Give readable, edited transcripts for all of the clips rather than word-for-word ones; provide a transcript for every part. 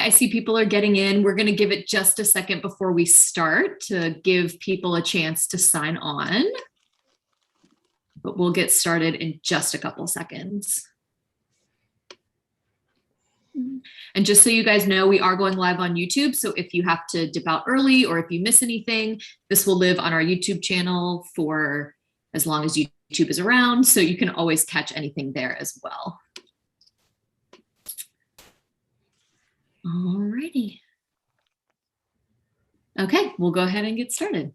I see people are getting in. We're going to give it just a second before we start to give people a chance to sign on. But we'll get started in just a couple seconds. And just so you guys know, we are going live on YouTube. So if you have to dip out early or if you miss anything, this will live on our YouTube channel for as long as YouTube is around. So you can always catch anything there as well. Alrighty. Okay, we'll go ahead and get started.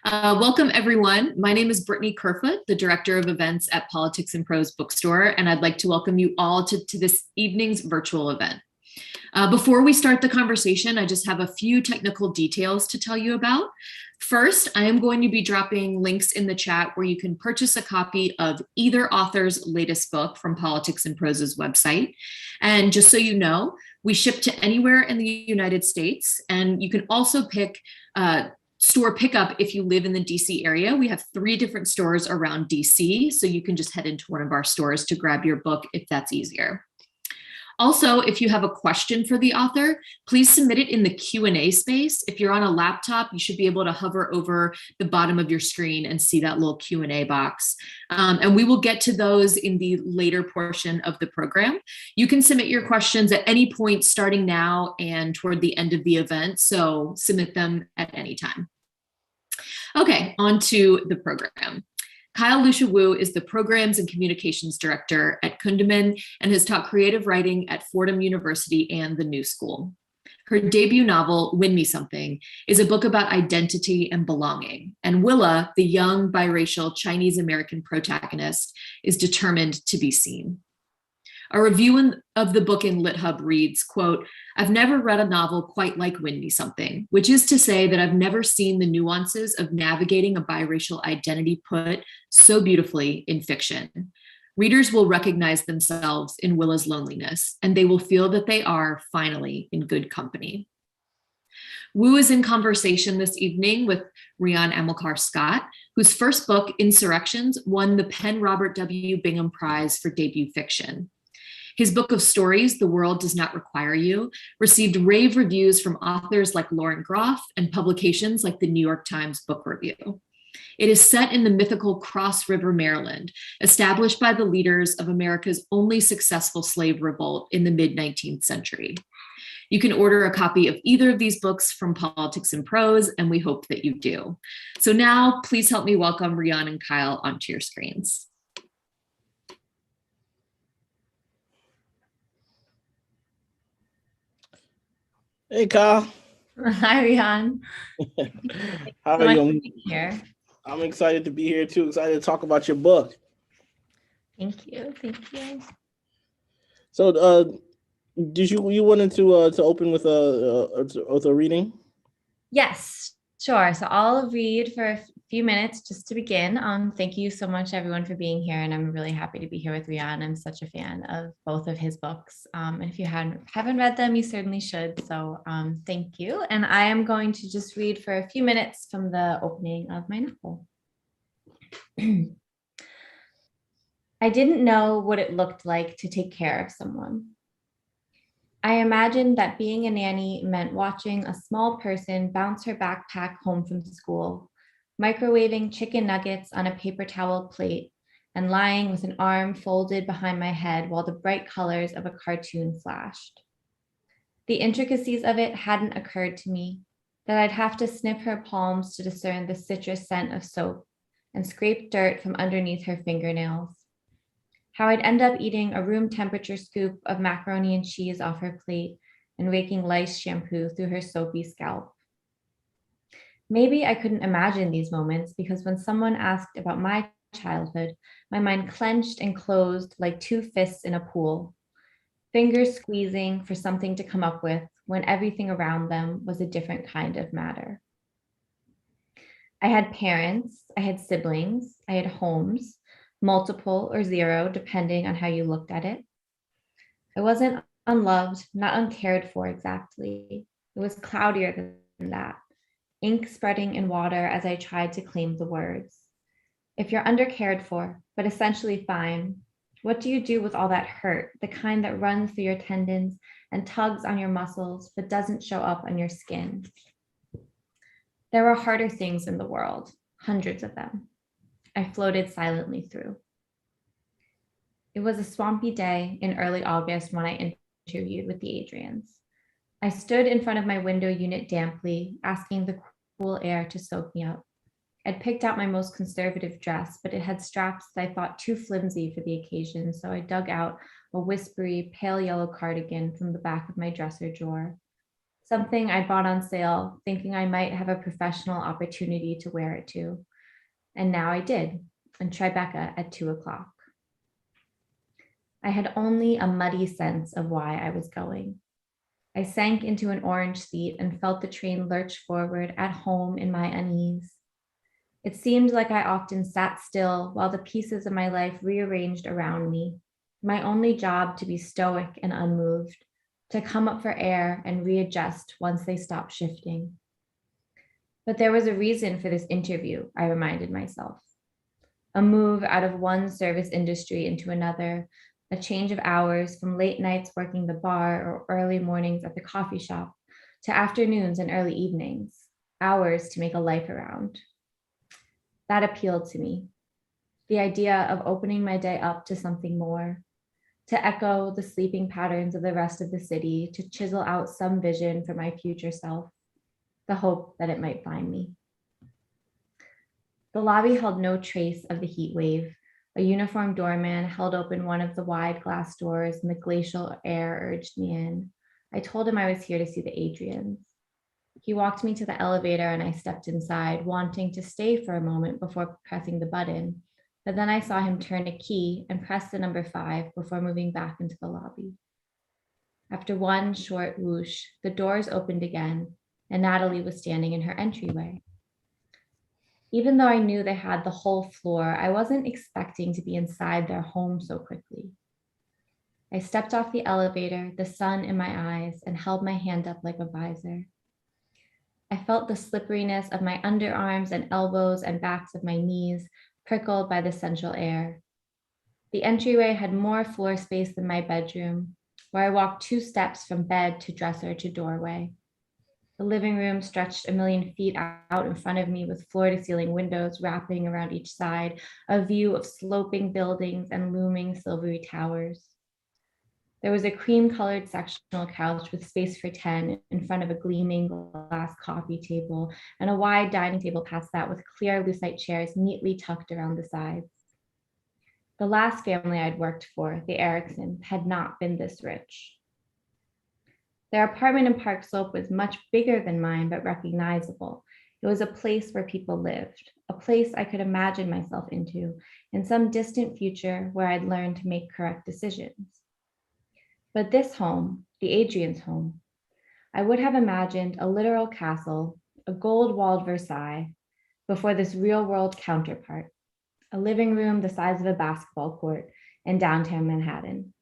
Welcome everyone. My name is Brittany Kerfoot, the Director of Events at Politics and Prose Bookstore, and I'd like to welcome you all to this evening's virtual event. Before we start the conversation, I just have a few technical details to tell you about. First, I am going to be dropping links in the chat where you can purchase a copy of either author's latest book from Politics and Prose's website. And just so you know, we ship to anywhere in the United States, and you can also pick store pickup if you live in the DC area. We have 3 different stores around DC, so you can just head into one of our stores to grab your book if that's easier. Also, if you have a question for the author, please submit it in the Q&A space. If you're on a laptop, you should be able to hover over the bottom of your screen and see that little Q&A box. And we will get to those in the later portion of the program. You can submit your questions at any point starting now and toward the end of the event, so submit them at any time. Okay, on to the program. Kyle Lucia Wu is the Programs and Communications Director at Kundiman and has taught creative writing at Fordham University and the New School. Her debut novel, Win Me Something, is a book about identity and belonging, and Willa, the young biracial Chinese-American protagonist, is determined to be seen. A review of the book in LitHub reads, quote, "I've never read a novel quite like Win Me Something, which is to say that I've never seen the nuances of navigating a biracial identity put so beautifully in fiction. Readers will recognize themselves in Willa's loneliness, and they will feel that they are finally in good company." Wu is in conversation this evening with Rion Amilcar Scott, whose first book, Insurrections, won the Penn Robert W. Bingham Prize for debut fiction. His book of stories, The World Does Not Require You, received rave reviews from authors like Lauren Groff and publications like the New York Times Book Review. It is set in the mythical Cross River, Maryland, established by the leaders of America's only successful slave revolt in the mid-19th century. You can order a copy of either of these books from Politics and Prose, and we hope that you do. So now, please help me welcome Rion and Kyle onto your screens. Hey, Kyle. Hi, Rion. How are you? Here. I'm excited to be here too. Excited to talk about your book. Thank you. Thank you. So, did you wanted to open with a reading? Yes, sure. So I'll read for a few minutes just to begin. Thank you so much, everyone, for being here, and I'm really happy to be here with Rion. I'm such a fan of both of his books, and if you haven't read them, you certainly should. So thank you, and I am going to just read for a few minutes from the opening of my novel. I didn't know what it looked like to take care of someone. I imagined that being a nanny meant watching a small person bounce her backpack home from school, microwaving chicken nuggets on a paper towel plate, and lying with an arm folded behind my head while the bright colors of a cartoon flashed. The intricacies of it hadn't occurred to me, that I'd have to snip her palms to discern the citrus scent of soap and scrape dirt from underneath her fingernails. How I'd end up eating a room temperature scoop of macaroni and cheese off her plate and raking lice shampoo through her soapy scalp. Maybe I couldn't imagine these moments because when someone asked about my childhood, my mind clenched and closed like 2 fists in a pool, fingers squeezing for something to come up with when everything around them was a different kind of matter. I had parents, I had siblings, I had homes, multiple or zero, depending on how you looked at it. I wasn't unloved, not uncared for exactly. It was cloudier than that, ink spreading in water as I tried to claim the words. If you're undercared for, but essentially fine, What do you do with all that hurt, the kind that runs through your tendons and tugs on your muscles, but doesn't show up on your skin? There were harder things in the world, hundreds of them. I floated silently through. It was a swampy day in early August when I interviewed with the Adriens. I stood in front of my window unit damply, asking the cool air to soak me up. I'd picked out my most conservative dress, but it had straps that I thought too flimsy for the occasion, so I dug out a whispery, pale yellow cardigan from the back of my dresser drawer. Something I bought on sale, thinking I might have a professional opportunity to wear it to. And now I did, in Tribeca at 2:00. I had only a muddy sense of why I was going. I sank into an orange seat and felt the train lurch forward at home in my unease. It seemed like I often sat still while the pieces of my life rearranged around me, my only job to be stoic and unmoved, to come up for air and readjust once they stopped shifting. But there was a reason for this interview, I reminded myself. A move out of one service industry into another, a change of hours from late nights working the bar or early mornings at the coffee shop to afternoons and early evenings, hours to make a life around. That appealed to me. The idea of opening my day up to something more, to echo the sleeping patterns of the rest of the city, to chisel out some vision for my future self, the hope that it might find me. The lobby held no trace of the heat wave. A uniformed doorman held open one of the wide glass doors and the glacial air urged me in. I told him I was here to see the Adriens. He walked me to the elevator and I stepped inside, wanting to stay for a moment before pressing the button. But then I saw him turn a key and press the number 5 before moving back into the lobby. After one short whoosh, the doors opened again and Natalie was standing in her entryway. Even though I knew they had the whole floor, I wasn't expecting to be inside their home so quickly. I stepped off the elevator, the sun in my eyes, and held my hand up like a visor. I felt the slipperiness of my underarms and elbows and backs of my knees prickled by the central air. The entryway had more floor space than my bedroom, where I walked 2 steps from bed to dresser to doorway. The living room stretched a million feet out in front of me with floor-to-ceiling windows wrapping around each side, a view of sloping buildings and looming silvery towers. There was a cream-colored sectional couch with space for 10 in front of a gleaming glass coffee table and a wide dining table past that with clear lucite chairs neatly tucked around the sides. The last family I'd worked for, the Ericksons, had not been this rich. Their apartment in Park Slope was much bigger than mine, but recognizable. It was a place where people lived, a place I could imagine myself into in some distant future where I'd learn to make correct decisions. But this home, the Adriens' home, I would have imagined a literal castle, a gold-walled Versailles, before this real-world counterpart, a living room the size of a basketball court in downtown Manhattan,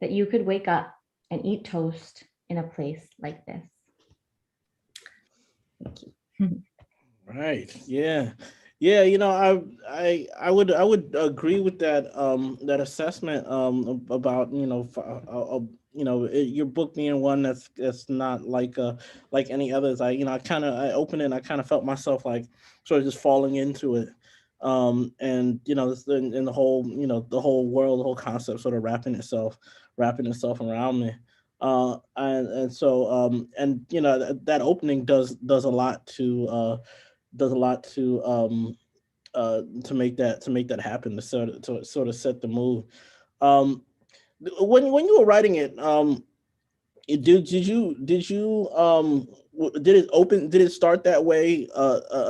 that you could wake up and eat toast in a place like this. Thank you. Right. Yeah. Yeah. You know, I would agree with that that assessment about your book being one that's not like any others. I opened it and I kind of felt myself like sort of just falling into it. And in the whole the whole world, the whole concept sort of wrapping itself around me. And so that opening does a lot to to make that happen, to sort of set the mood. Um, when you were writing it, did it start that way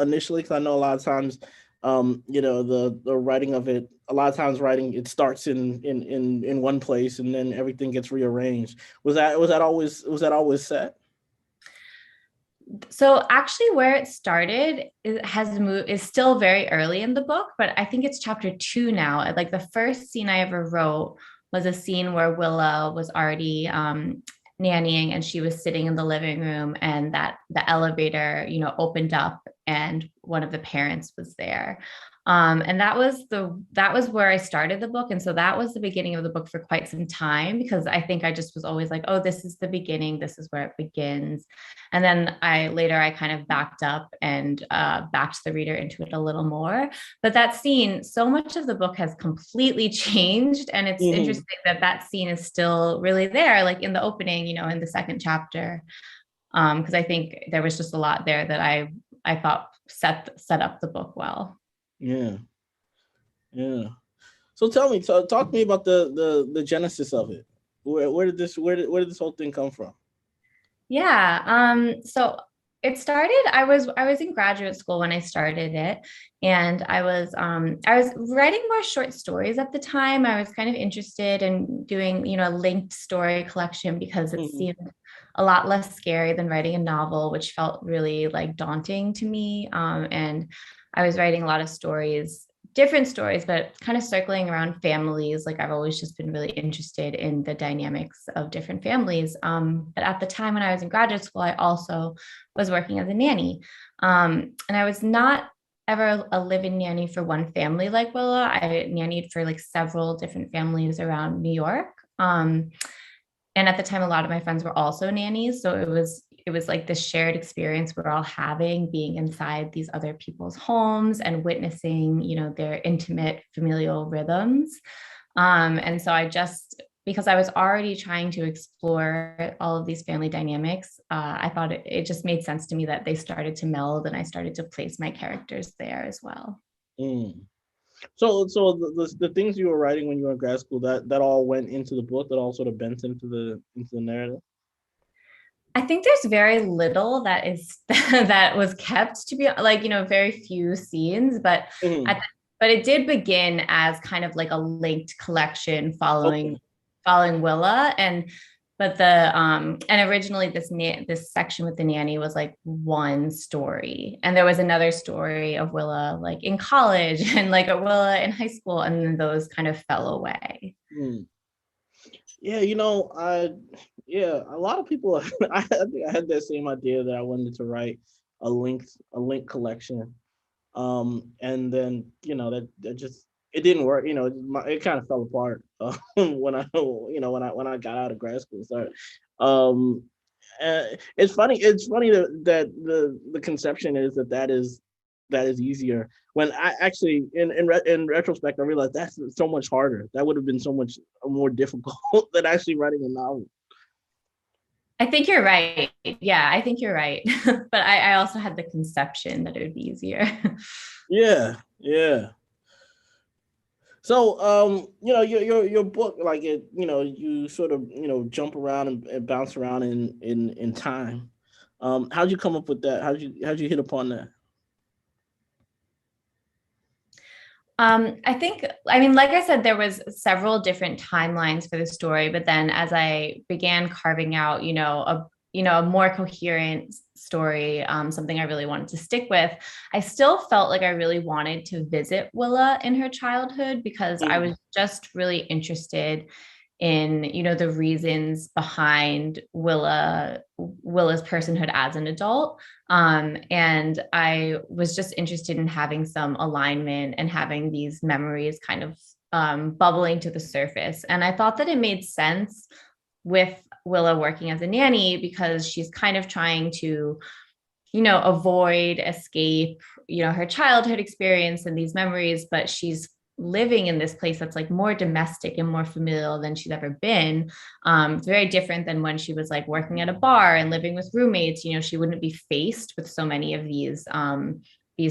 initially? Because I know a lot of times, the writing of it, a lot of times writing it starts in one place and then everything gets rearranged. Was that always set? So actually where it started is still very early in the book, but I think it's chapter 2 now. Like the first scene I ever wrote was a scene where Willa was already nannying and she was sitting in the living room and that the elevator, opened up and one of the parents was there. And that was where I started the book. And so that was the beginning of the book for quite some time, because I think I just was always like, oh, this is the beginning. This is where it begins. And then I kind of backed up and backed the reader into it a little more. But that scene, so much of the book has completely changed. And it's interesting that scene is still really there, like in the opening, in the second chapter. Because I think there was just a lot there that I thought set up the book well. Yeah. So talk to me about the genesis of it. Where did this whole thing come from? Yeah. So it started, I was in graduate school when I started it, and I was writing more short stories at the time. I was kind of interested in doing, a linked story collection, because it seemed a lot less scary than writing a novel, which felt really like daunting to me. And I was writing a lot of stories, different stories, but kind of circling around families. Like I've always just been really interested in the dynamics of different families. But at the time when I was in graduate school, I also was working as a nanny. And I was not ever a live-in nanny for one family like Willa. I nannied for like several different families around New York. And at the time, a lot of my friends were also nannies. So it was like this shared experience we're all having, being inside these other people's homes and witnessing, their intimate familial rhythms. And so because I was already trying to explore all of these family dynamics, I thought it just made sense to me that they started to meld, and I started to place my characters there as well. So the things you were writing when you were in grad school, that all went into the book, that all sort of bent into the narrative? I think there's very little that was kept, to be like, very few scenes, but it did begin as kind of like a linked collection following Willa. And originally this section with the nanny was like one story, and there was another story of Willa like in college and like a Willa in high school, and then those kind of fell away. Yeah, a lot of people. I think I had that same idea that I wanted to write a link collection, and then that just it didn't work. It kind of fell apart when I got out of grad school. So, it's funny that the conception is that is easier, when I actually in retrospect I realized that's so much harder. That would have been so much more difficult than actually writing a novel. I think you're right. Yeah, I think you're right. But I also had the conception that it would be easier. Yeah. So, your book, like it, you sort of, jump around and bounce around in time. How'd you come up with that? How'd you hit upon that? Like I said, there was several different timelines for the story, but then as I began carving out, a more coherent story, something I really wanted to stick with, I still felt like I really wanted to visit Willa in her childhood, because I was just really interested in, the reasons behind Willa's personhood as an adult. And I was just interested in having some alignment and having these memories kind of bubbling to the surface. And I thought that it made sense with Willa working as a nanny, because she's kind of trying to, avoid, escape, her childhood experience and these memories, but she's living in this place that's like more domestic and more familial than she's ever been. Very different than when she was like working at a bar and living with roommates. She wouldn't be faced with so many of these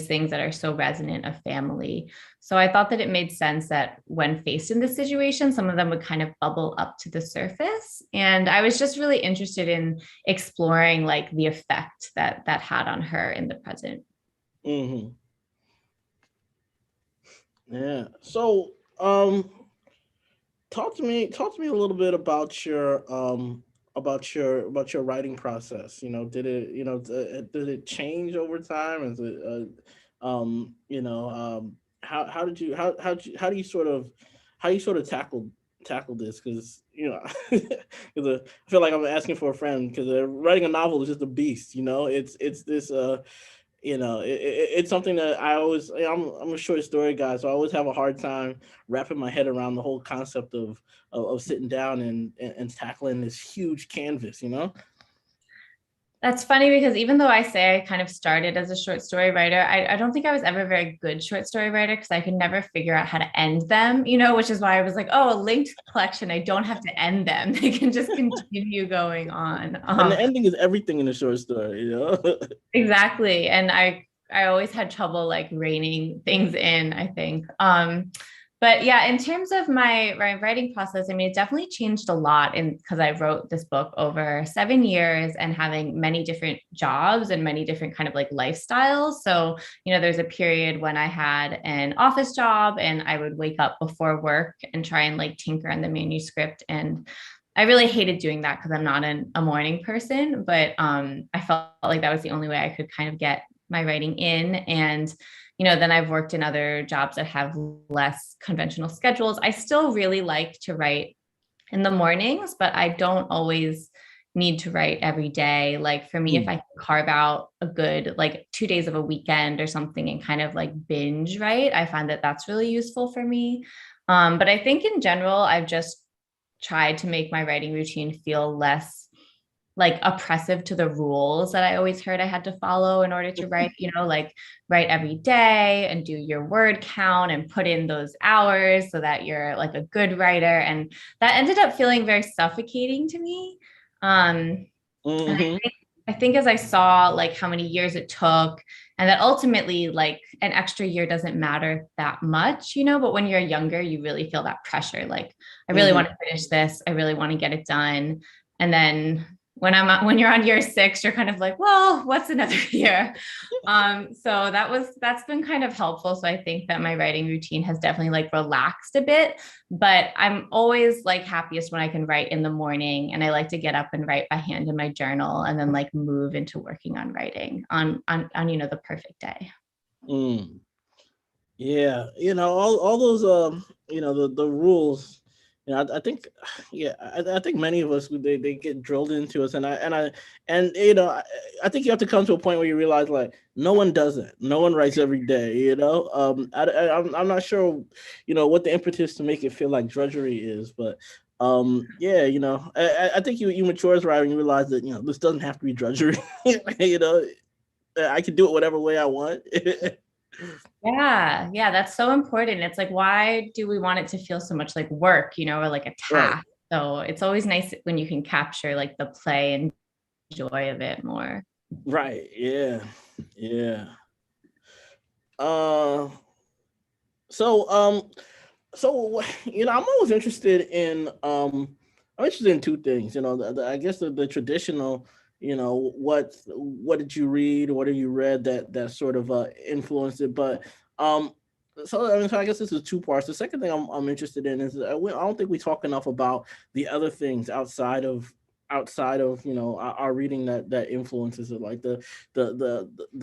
things that are so resonant of family. So I thought that it made sense that when faced in this situation, some of them would kind of bubble up to the surface. And I was just really interested in exploring like the effect that had on her in the present. Yeah. So, talk to me a little bit about your writing process. Did it change over time? Is it how do you sort of tackle this? Because I feel like I'm asking for a friend, because writing a novel is just a beast. It's this it's something that I'm a short story guy, so I always have a hard time wrapping my head around the whole concept of sitting down and tackling this huge canvas. That's funny because even though I say I kind of started as a short story writer, I don't think I was ever a very good short story writer because I could never figure out how to end them, which is why I was like, oh, a linked collection, I don't have to end them. They can just continue going on. And the ending is everything in a short story. Exactly. And I always had trouble like reining things in, I think. But yeah, in terms of my writing process, I mean, it definitely changed a lot because I wrote this book over 7 years and having many different jobs and many different kind of like lifestyles. So, there's a period when I had an office job and I would wake up before work and try and like tinker on the manuscript. And I really hated doing that because I'm not a morning person, but I felt like that was the only way I could kind of get my writing in. And then I've worked in other jobs that have less conventional schedules. I still really like to write in the mornings, but I don't always need to write every day. Like for me, if I carve out a good like 2 days of a weekend or something and kind of like binge write, I find that that's really useful for me. But I think in general, I've just tried to make my writing routine feel less like oppressive to the rules that I always heard I had to follow in order to write, like write every day and do your word count and put in those hours so that you're like a good writer. And that ended up feeling very suffocating to me. And I think as I saw like how many years it took and that ultimately like an extra year doesn't matter that much, but when you're younger, you really feel that pressure. Like, I really want to finish this. I really want to get it done. And then when you're on year 6, you're kind of like, well, what's another year? So that's been kind of helpful. So I think that my writing routine has definitely like relaxed a bit, but I'm always like happiest when I can write in the morning, and I like to get up and write by hand in my journal and then like move into working on writing on the perfect day. Yeah, all those the rules. I think, I think many of us they get drilled into us, and I think you have to come to a point where you realize like no one does it, no one writes every day. I'm not sure, what the impetus to make it feel like drudgery is, but I think you mature as a writer and you realize that this doesn't have to be drudgery. I can do it whatever way I want. Yeah, that's so important. It's like, why do we want it to feel so much like work, or like a task? Right. So it's always nice when you can capture like the play and joy of it more. Right. Yeah. So I'm always interested in two things. I guess the traditional. What did you read? What have you read that sort of influenced it? But so I guess this is 2 parts. The second thing I'm interested in is I don't think we talk enough about the other things outside of our reading that influences it, like the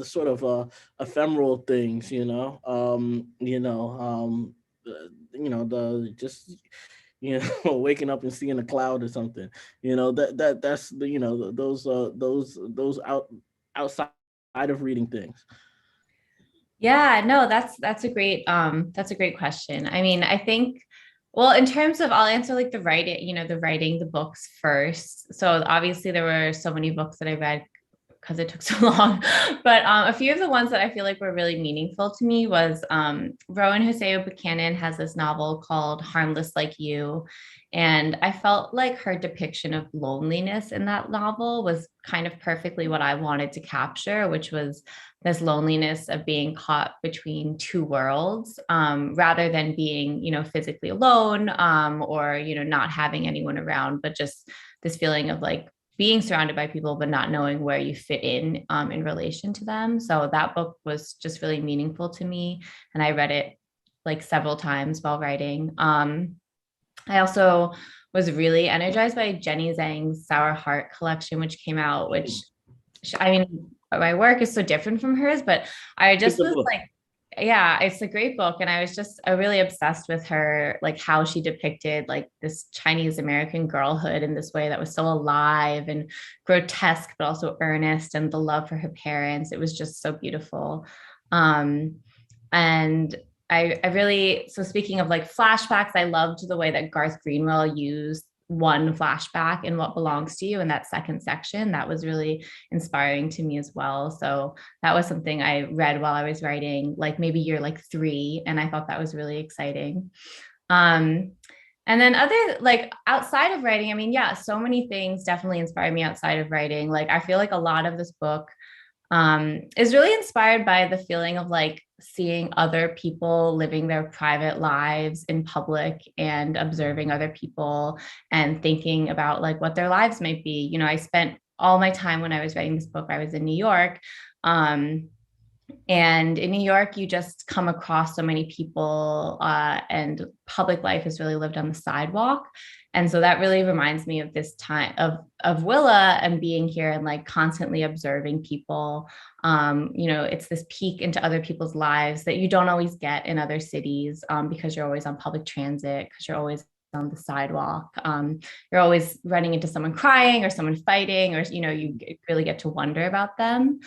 sort of ephemeral things, the just waking up and seeing a cloud or something, that's the those outside of reading things. Yeah, no, that's a great question. I mean, I think, well, in terms of, I'll answer like the writing, the books first. So obviously there were so many books that I read because it took so long, but a few of the ones that I feel like were really meaningful to me was Rowan Hoseo Buchanan has this novel called Harmless Like You. And I felt like her depiction of loneliness in that novel was kind of perfectly what I wanted to capture, which was this loneliness of being caught between 2 worlds, rather than being, physically alone, or, not having anyone around, but just this feeling of like being surrounded by people, but not knowing where you fit in relation to them. So that book was just really meaningful to me. And I read it like several times while writing. I also was really energized by Jenny Zhang's Sour Heart collection, which came out, which, I mean, my work is so different from hers, but I just was like, yeah, it's a great book. And I was just really obsessed with her, like how she depicted like this Chinese American girlhood in this way that was so alive and grotesque, but also earnest, and the love for her parents. It was just so beautiful. And I really, so speaking of like flashbacks, I loved the way that Garth Greenwell used one flashback in What Belongs to You in that second section. That was really inspiring to me as well. So that was something I read while I was writing, like maybe year like 3, and I thought that was really exciting. And then other, like outside of writing, I mean, yeah, so many things definitely inspire me outside of writing. Like I feel like a lot of this book is really inspired by the feeling of like seeing other people living their private lives in public and observing other people and thinking about like what their lives might be. You know, I spent all my time when I was writing this book, I was in New York. And in New York, you just come across so many people, and public life is really lived on the sidewalk. And so that really reminds me of this time of Willa and being here and like constantly observing people. You know, it's this peek into other people's lives that you don't always get in other cities, because you're always on public transit, because you're always on the sidewalk. You're always running into someone crying or someone fighting, or, you know, you really get to wonder about them.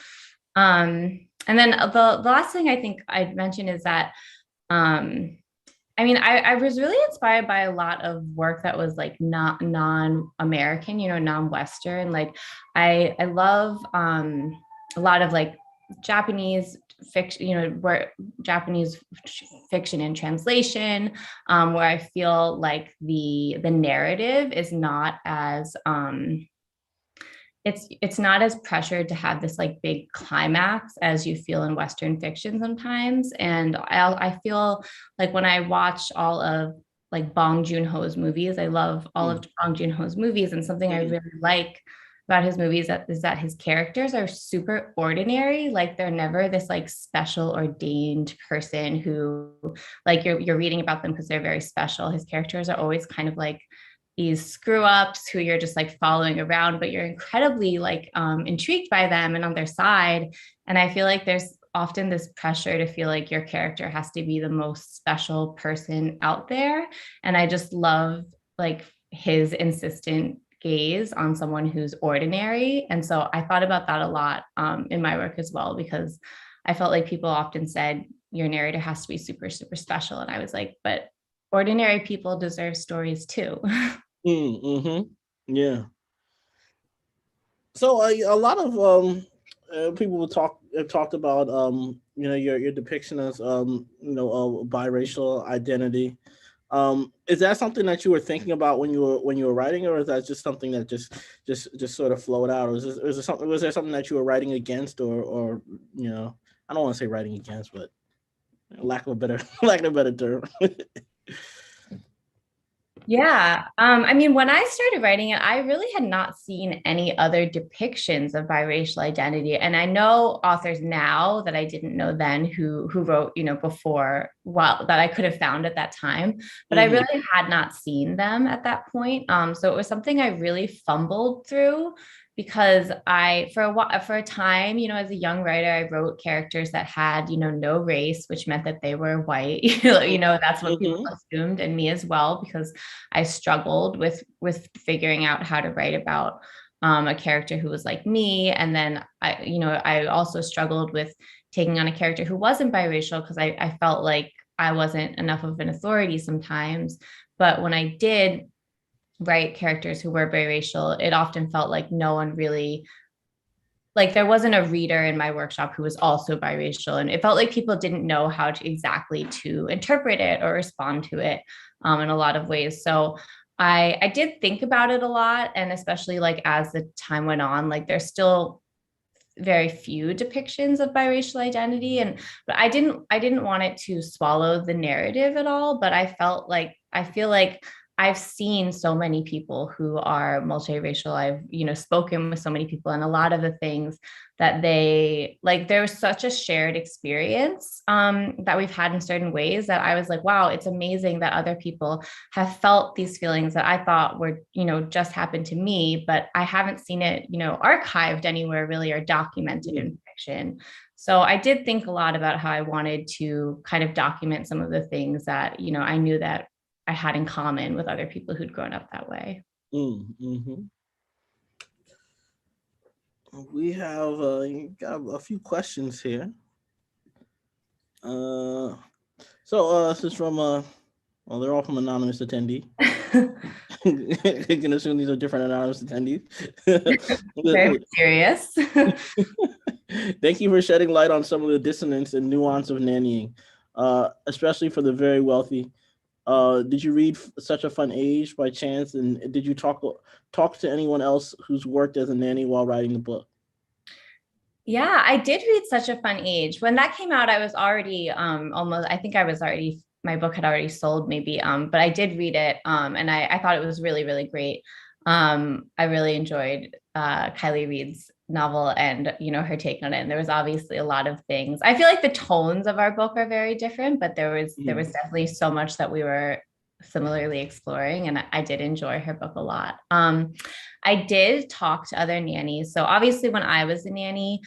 And then the last thing I think I'd mention is that, I mean, I was really inspired by a lot of work that was like not non-American, you know, non-Western. Like I love a lot of like Japanese fiction, you know, where Japanese fiction and translation, where I feel like the narrative is not as it's not as pressured to have this like big climax as you feel in Western fiction sometimes. And I feel like when I watch all of like Bong Joon-ho's movies, I love all of Bong Joon-ho's movies, and something I really like about his movies is that his characters are super ordinary. Like they're never this like special ordained person who like you're reading about them because they're very special. His characters are always kind of like these screw ups who you're just like following around, but you're incredibly like intrigued by them and on their side. And I feel like there's often this pressure to feel like your character has to be the most special person out there. And I just love like his insistent gaze on someone who's ordinary. And so I thought about that a lot in my work as well, because I felt like people often said your narrator has to be super, super special. And I was like, but ordinary people deserve stories too. Yeah. So a lot of people will have talked about you know, your depiction as you know, biracial identity. Is that something that you were thinking about when you were writing, or is that just something that just sort of flowed out, or was there something that you were writing against, or you know, I don't want to say writing against, but lack of a better term. Yeah. I mean, when I started writing it, I really had not seen any other depictions of biracial identity. And I know authors now that I didn't know then who wrote, you know, before, well, that I could have found at that time, but I really had not seen them at that point. So it was something I really fumbled through, because for a time, you know, as a young writer, I wrote characters that had, you know, no race, which meant that they were white. You know, that's what people assumed, and me as well, because I struggled with figuring out how to write about a character who was like me. And then I also struggled with taking on a character who wasn't biracial, because I felt like I wasn't enough of an authority sometimes. But when I did write characters who were biracial, it often felt like no one really, like there wasn't a reader in my workshop who was also biracial. And it felt like people didn't know how to exactly to interpret it or respond to it in a lot of ways. So I did think about it a lot. And especially like as the time went on, like there's still very few depictions of biracial identity. But I didn't want it to swallow the narrative at all. But I feel like I've seen so many people who are multiracial. I've, you know, spoken with so many people, and a lot of the things that they like, there was such a shared experience that we've had in certain ways that I was like, wow, it's amazing that other people have felt these feelings that I thought were, you know, just happened to me, but I haven't seen it, you know, archived anywhere really, or documented in depiction. So I did think a lot about how I wanted to kind of document some of the things that, I knew that I had in common with other people who'd grown up that way. Mm-hmm. We have got a few questions here. This is from they're all from anonymous attendee. You can assume these are different anonymous attendees. Very serious. Thank you for shedding light on some of the dissonance and nuance of nannying, especially for the very wealthy. Did you read Such a Fun Age by chance, and did you talk to anyone else who's worked as a nanny while writing the book? Yeah, I did read Such a Fun Age. When that came out, I was already my book had already sold maybe, but I did read it, and I thought it was really, really great. I really enjoyed Kylie Reid's novel and, her take on it. And there was obviously a lot of things. I feel like the tones of our book are very different, but there was definitely so much that we were similarly exploring, and I did enjoy her book a lot. I did talk to other nannies. So obviously when I was a nanny,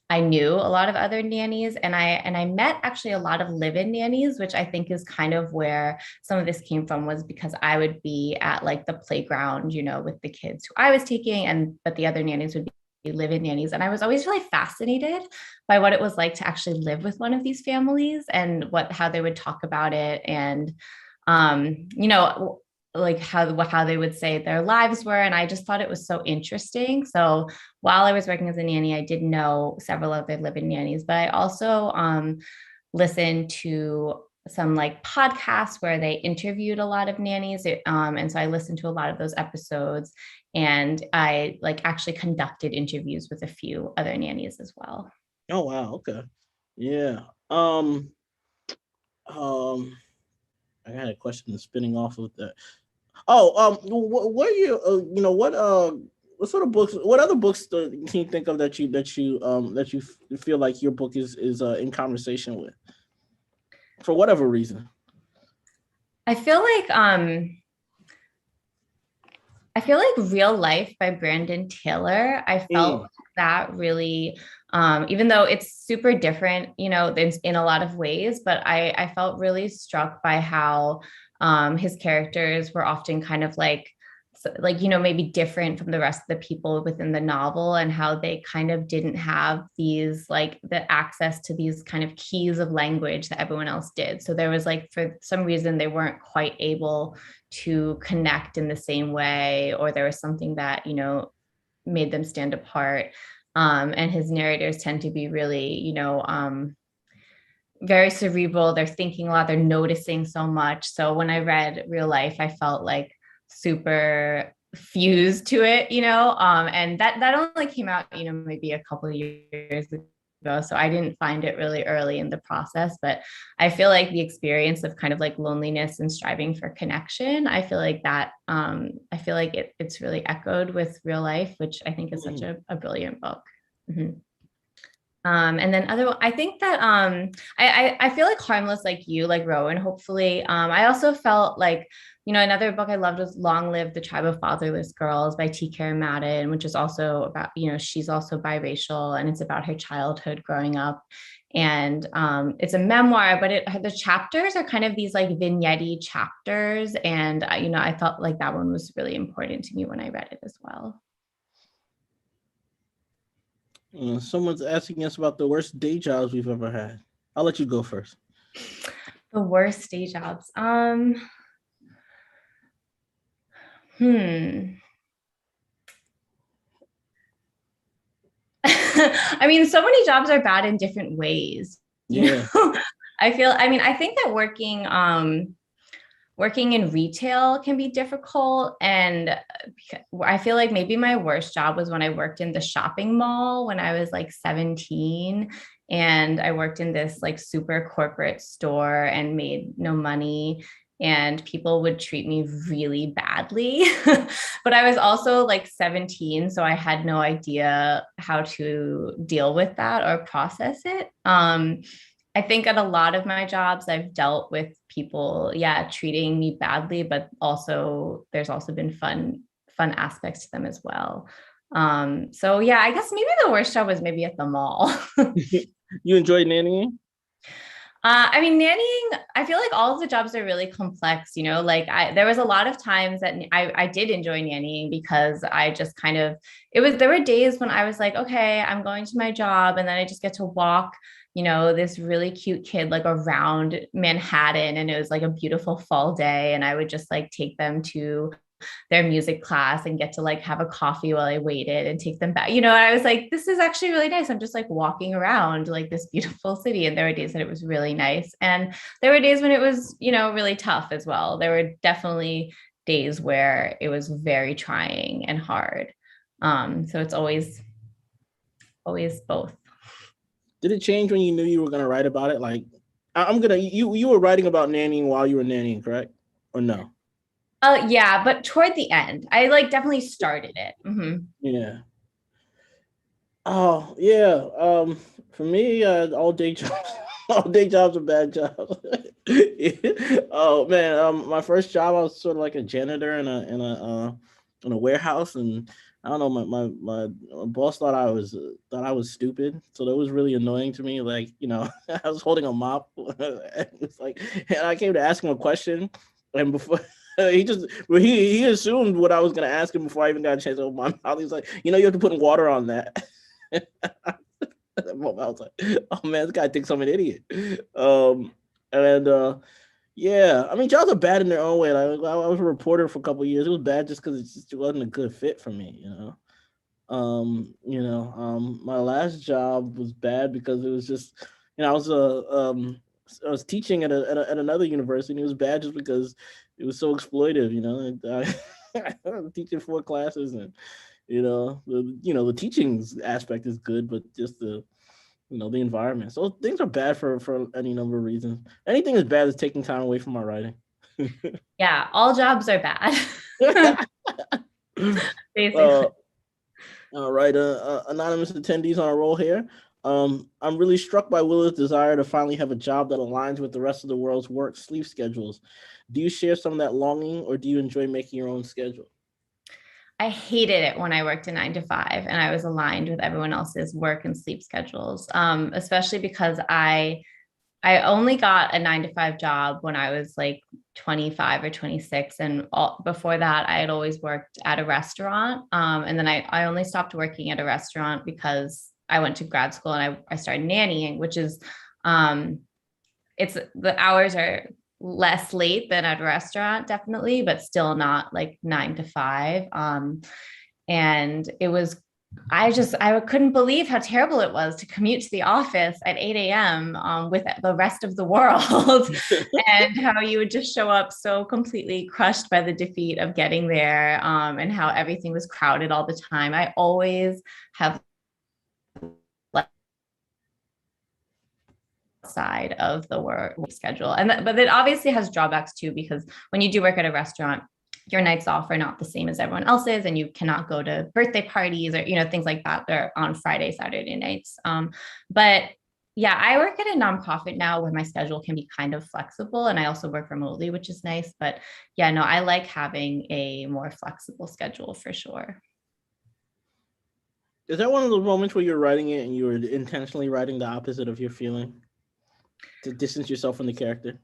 I knew a lot of other nannies, and I met actually a lot of live-in nannies, which I think is kind of where some of this came from, was because I would be at like the playground, with the kids who I was taking, but the other nannies would be live-in nannies. And I was always really fascinated by what it was like to actually live with one of these families and how they would talk about it. And, like how they would say their lives were. And I just thought it was so interesting. So while I was working as a nanny, I did know several other live-in nannies, but I also listened to some like podcasts where they interviewed a lot of nannies. And so I listened to a lot of those episodes, and I like actually conducted interviews with a few other nannies as well. Oh, wow. Okay. Yeah. I got a question spinning off of that. What sort of books? What other books can you think of that you feel like your book is in conversation with, for whatever reason? I feel like Real Life by Brandon Taylor. I felt that really, even though it's super different, in a lot of ways, but I felt really struck by how his characters were often kind of like, maybe different from the rest of the people within the novel, and how they kind of didn't have these, like, the access to these kind of keys of language that everyone else did. So there was like, for some reason, they weren't quite able to connect in the same way, or there was something that, made them stand apart. And his narrators tend to be really, very cerebral. They're thinking a lot, they're noticing so much. So when I read Real Life, I felt like super fused to it, and that only came out, maybe a couple of years ago. So I didn't find it really early in the process, but I feel like the experience of kind of like loneliness and striving for connection, I feel like it's really echoed with Real Life, which I think is such a brilliant book. Mm-hmm. And then I think that I feel like Harmless Like You, like Rowan, hopefully. I also felt like, another book I loved was Long Live the Tribe of Fatherless Girls by T. Karen Madden, which is also about, she's also biracial, and it's about her childhood growing up. And it's a memoir, but the chapters are kind of these like vignette chapters. And, I felt like that one was really important to me when I read it as well. Someone's asking us about the worst day jobs we've ever had. I'll let you go first. The worst day jobs. I mean, so many jobs are bad in different ways. Yeah. I think that working in retail can be difficult. And I feel like maybe my worst job was when I worked in the shopping mall when I was like 17. And I worked in this like super corporate store and made no money. And people would treat me really badly. But I was also like 17, so I had no idea how to deal with that or process it. I think at a lot of my jobs, I've dealt with people, treating me badly, but also there's also been fun aspects to them as well. So yeah, I guess maybe the worst job was maybe at the mall. You enjoy nannying? I mean, nannying, I feel like all of the jobs are really complex, like there was a lot of times that I did enjoy nannying because I just kind of, there were days when I was like, okay, I'm going to my job and then I just get to walk, this really cute kid like around Manhattan, and it was like a beautiful fall day. And I would just like take them to their music class and get to like have a coffee while I waited and take them back. And I was like, this is actually really nice. I'm just like walking around like this beautiful city. And there were days that it was really nice. And there were days when it was, really tough as well. There were definitely days where it was very trying and hard. So it's always both. Did it change when you knew you were going to write about it? Like, you were writing about nannying while you were nannying, correct? Or no? Yeah, but toward the end, I like definitely started it. Mm-hmm. Yeah. Oh, yeah. For me, all day jobs, all day jobs are bad jobs. Oh man, my first job, I was sort of like a janitor in a warehouse, and I don't know, my boss thought I was stupid, so that was really annoying to me. Like, I was holding a mop. It's like, and I came to ask him a question, and before. He assumed what I was gonna ask him before I even got a chance to open my mouth. He's like, you have to put water on that. I was like, oh man, this guy thinks I'm an idiot. Yeah, I mean, jobs are bad in their own way. Like, I was a reporter for a couple of years. It was bad just because it wasn't a good fit for me. My last job was bad because it was just, I was teaching at another university, and it was bad just because it was so exploitive. I was teaching 4 classes, and the teaching aspect is good, but just the environment. So things are bad for any number of reasons. Anything as bad as taking time away from my writing. Yeah, all jobs are bad. Basically. All right, anonymous attendees on a roll here. I'm really struck by Willa's desire to finally have a job that aligns with the rest of the world's work sleep schedules. Do you share some of that longing, or do you enjoy making your own schedule? I hated it when I worked a 9 to 5 and I was aligned with everyone else's work and sleep schedules, especially because I only got a 9 to 5 job when I was like 25 or 26. And before that, I had always worked at a restaurant. And then I only stopped working at a restaurant because I went to grad school and I started nannying, which is, the hours are less late than at a restaurant, definitely, but still not like 9 to 5. And it was, I couldn't believe how terrible it was to commute to the office at 8 a.m. With the rest of the world and how you would just show up so completely crushed by the defeat of getting there, and how everything was crowded all the time. I always have side of the work schedule. But it obviously has drawbacks too, because when you do work at a restaurant, your nights off are not the same as everyone else's, and you cannot go to birthday parties or, things like that. They're on Friday, Saturday nights. But yeah, I work at a nonprofit now where my schedule can be kind of flexible, and I also work remotely, which is nice. But yeah, no, I like having a more flexible schedule for sure. Is that one of those moments where you're writing it and you're intentionally writing the opposite of your feeling to distance yourself from the character?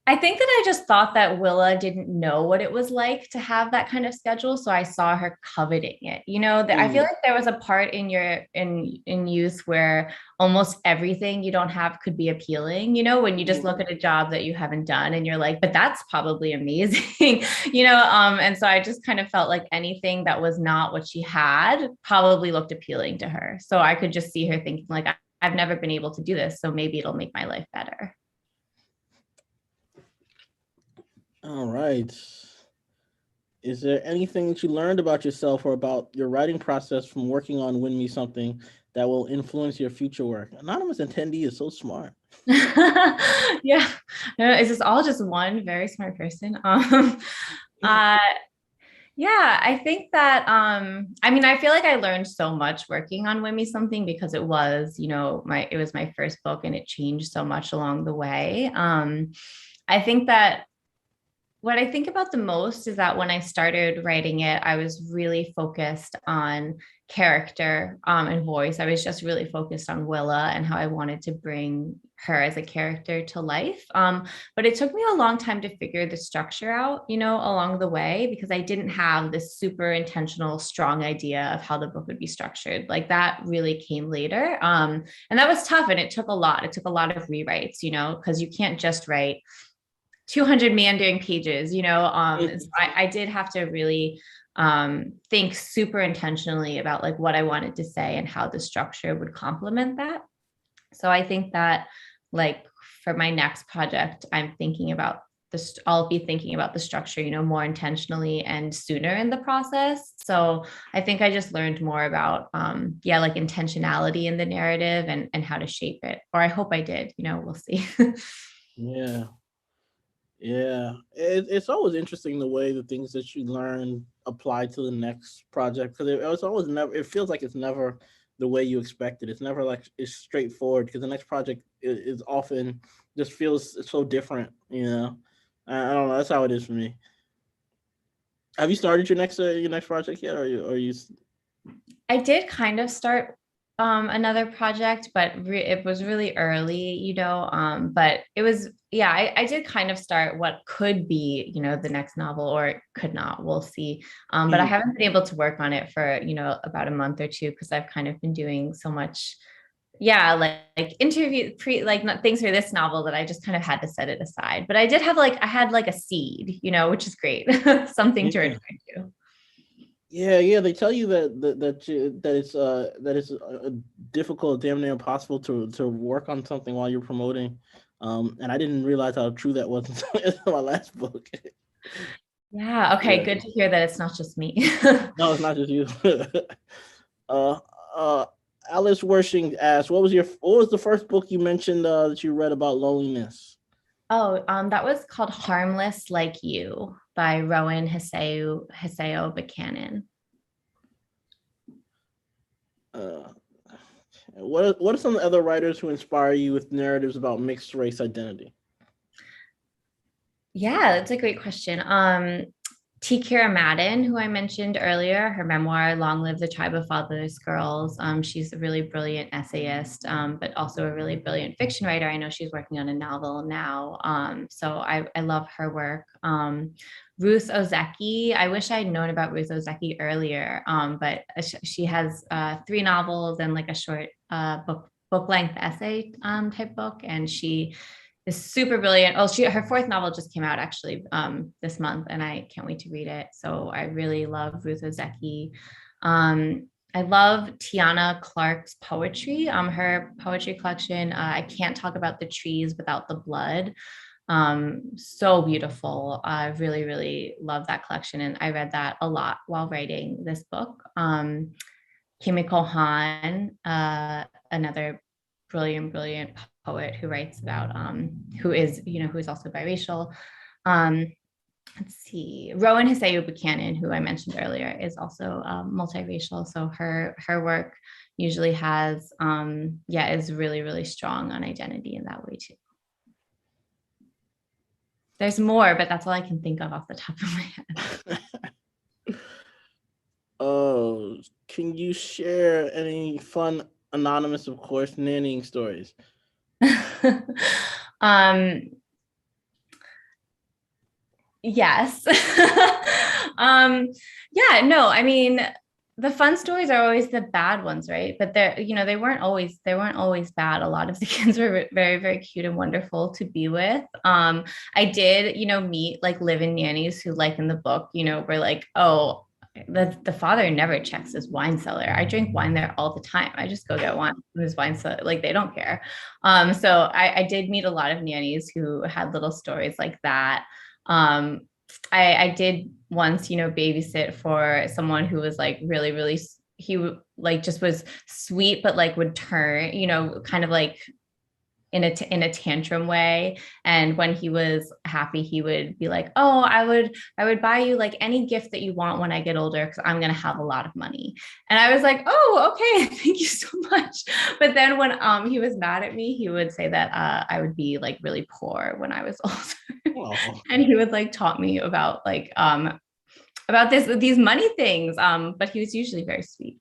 I think that I just thought that Willa didn't know what it was like to have that kind of schedule, so I saw her coveting it. I feel like there was a part in youth where almost everything you don't have could be appealing. When you just look at a job that you haven't done and you're like, but that's probably amazing. And so I just kind of felt like anything that was not what she had probably looked appealing to her. So I could just see her thinking like, I've never been able to do this, so maybe it'll make my life better. All right. Is there anything that you learned about yourself or about your writing process from working on Win Me Something that will influence your future work? Anonymous attendee is so smart. Yeah. Is this all just one very smart person? Yeah, I think that, I feel like I learned so much working on Win Me Something because it was, it was my first book and it changed so much along the way. I think that what I think about the most is that when I started writing it, I was really focused on character and voice. I was just really focused on Willa and how I wanted to bring her as a character to life. But it took me a long time to figure the structure out, along the way, because I didn't have this super intentional, strong idea of how the book would be structured. Like that really came later. And that was tough. And it took a lot. It took a lot of rewrites, because you can't just write 200 meandering pages, so I did have to really think super intentionally about like what I wanted to say and how the structure would complement that. So I think that like for my next project, I'm thinking about this, I'll be thinking about the structure, more intentionally and sooner in the process. So I think I just learned more about, like intentionality in the narrative and how to shape it, or I hope I did, we'll see. Yeah. Yeah, it's always interesting the way the things that you learn apply to the next project, because it's always never, it feels like it's never the way you expect it. It's never like it's straightforward, because the next project is often just feels so different, I don't know, that's how it is for me. Have you started your next project yet, or you? I did kind of start another project, but it was really early, but it was, I did kind of start what could be, the next novel, or it could not, we'll see. But I haven't been able to work on it for, about a month or two, because I've kind of been doing so much, like interview things for this novel that I just kind of had to set it aside. But I did have I had a seed, which is great, something to return to. Yeah, they tell you that it's difficult, damn near impossible to work on something while you're promoting. And I didn't realize how true that was until my last book. Yeah. Okay. Yeah. Good to hear that it's not just me. No, it's not just you. Alice Wershing asked, what was the first book you mentioned that you read about loneliness? Oh, that was called Harmless Like You by Rowan Hiseo Buchanan. What are some other writers who inspire you with narratives about mixed race identity? Yeah, that's a great question. T. Kira Madden, who I mentioned earlier, her memoir, Long Live the Tribe of Fatherless Girls. She's a really brilliant essayist, but also a really brilliant fiction writer. I know she's working on a novel now. So I love her work. Ruth Ozeki, I wish I'd known about Ruth Ozeki earlier, but she has 3 novels and a short book length essay type book. And she is super brilliant. Oh, her 4th novel just came out actually this month, and I can't wait to read it. So I really love Ruth Ozeki. I love Tiana Clark's poetry. Her poetry collection, I Can't Talk About the Trees Without the Blood. So beautiful. I really, really love that collection. And I read that a lot while writing this book. Kimiko Han, another brilliant poet who writes about who is also biracial. Let's see, Rowan Hiseo Buchanan, who I mentioned earlier, is also multiracial. So her work usually has is really, really strong on identity in that way too. There's more, but that's all I can think of off the top of my head. Oh, can you share any fun, anonymous, of course, nannying stories? Yes. I mean, the fun stories are always the bad ones, right? But they weren't always bad. A lot of the kids were very, very cute and wonderful to be with. I did, meet live-in nannies who, in the book, were like, oh, the father never checks his wine cellar. I drink wine there all the time. I just go get wine from his wine cellar. They don't care. So I did meet a lot of nannies who had little stories like that. I did once, babysit for someone who was really, really, he just was sweet, but would turn, kind of in a tantrum way. And when he was happy, he would be like, oh, I would buy you like any gift that you want when I get older, because I'm going to have a lot of money. And I was like, oh, okay, thank you so much. But then when he was mad at me, he would say that I would be like really poor when I was older. Oh. And he would like taught me about like about these money things. But he was usually very sweet.